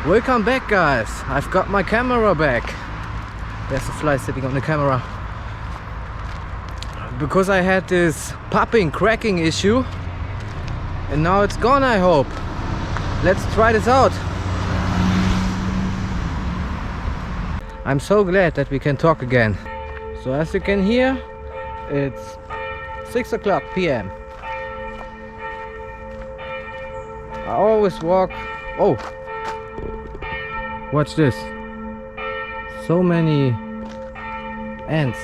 Welcome back, guys. I've got my camera back. There's a fly sitting on the camera. Because I had this popping, cracking issue, and now it's gone, I hope. Let's try this out. I'm so glad that we can talk again. So as you can hear, it's 6 o'clock p.m. I always walk... Oh! Watch this. So many ants.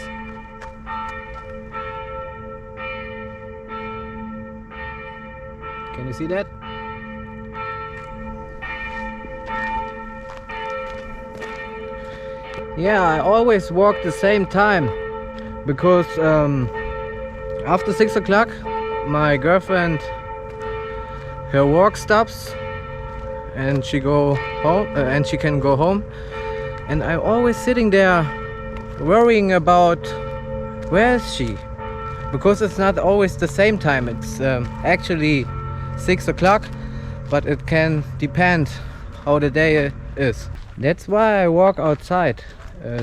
Can you see that? Yeah, I always walk the same time because after 6 o'clock my girlfriend, her work stops and she go home and she can go home, and I'm always sitting there worrying about where is she, because it's not always the same time. It's actually 6 o'clock, but it can depend how the day is. That's why I walk outside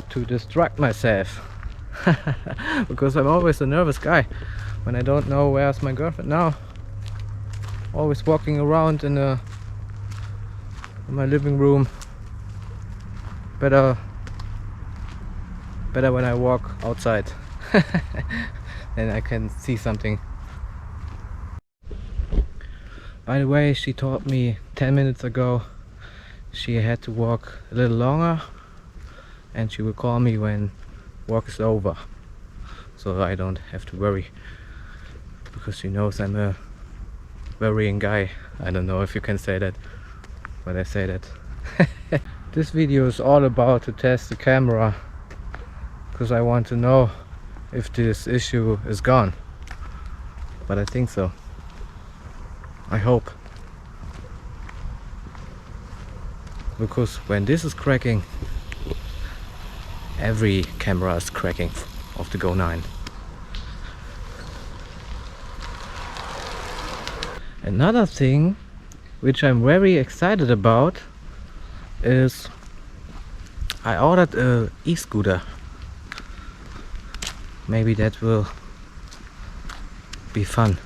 to distract myself. Because I'm always a nervous guy when I don't know where's my girlfriend now. Always walking around in my living room. Better when I walk outside. Then I can see something. By the way, she told me 10 minutes ago she had to walk a little longer and she will call me when work is over, so I don't have to worry, because she knows I'm a worrying guy. I don't know if you can say that, but I say that. This video is all about to test the camera, because I want to know if this issue is gone, but I think so. I hope, because when this is cracking, every camera is cracking of the Go 9. Another thing which I'm very excited about is I ordered a e-scooter. Maybe that will be fun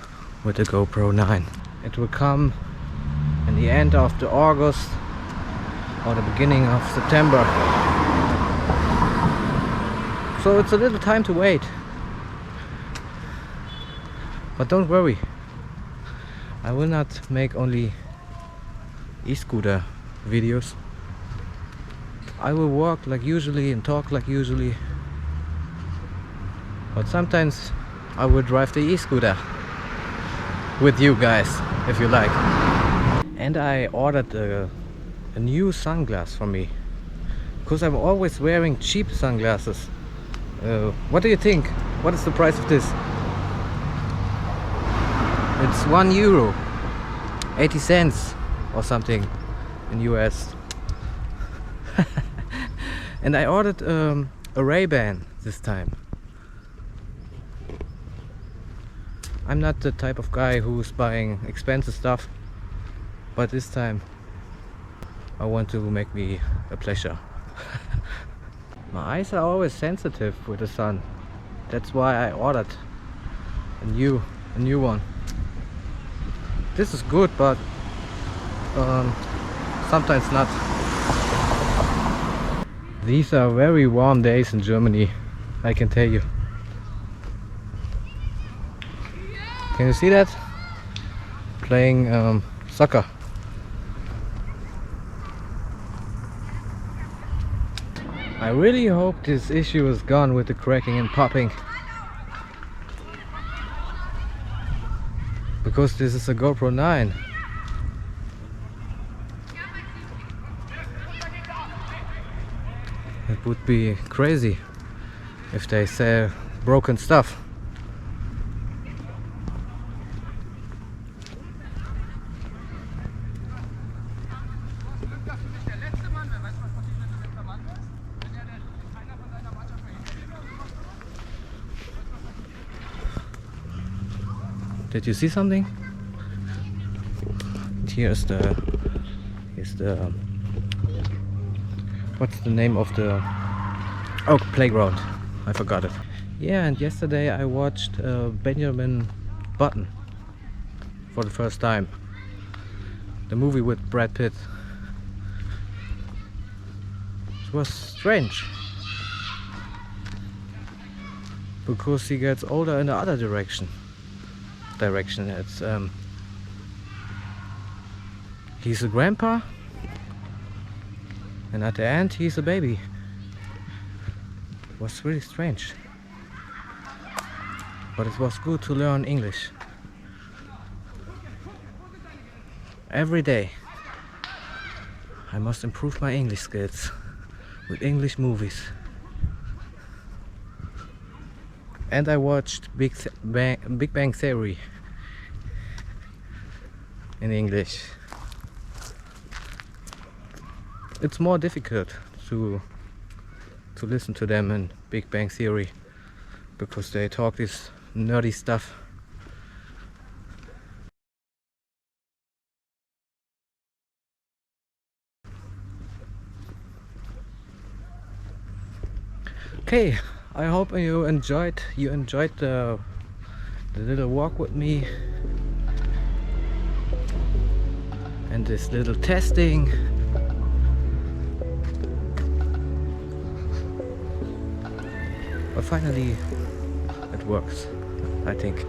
with the GoPro 9. It will come in the end of the August or the beginning of September. So it's a little time to wait. But don't worry, I will not make only e-scooter videos. I will walk like usually and talk like usually. But sometimes I will drive the e-scooter with you guys, if you like. And I ordered a new sunglass for me, because I'm always wearing cheap sunglasses. What do you think? What is the price of this? It's €1, 80 cents or something in US. And I ordered a Ray-Ban this time. I'm not the type of guy who's buying expensive stuff, but this time I want to make me a pleasure. My eyes are always sensitive with the sun. That's why I ordered a new one. This is good, but sometimes not. These are very warm days in Germany, I can tell you. Can you see that? Playing soccer. I really hope this issue is gone with the cracking and popping, because this is a GoPro 9. It would be crazy if they sell broken stuff. Did you see something? Here's the What's the name of the... Oh, Playground. I forgot it. Yeah, and yesterday I watched Benjamin Button for the first time. The movie with Brad Pitt. It was strange, because he gets older in the other direction. It's he's a grandpa, and at the end he's a baby. It was really strange, but it was good to learn English every day. I must improve my English skills with English movies. And I watched Big Bang Theory in English. It's more difficult to listen to them in Big Bang Theory, because they talk this nerdy stuff. Okay, I hope you enjoyed the little walk with me and this little testing. But finally it works, I think.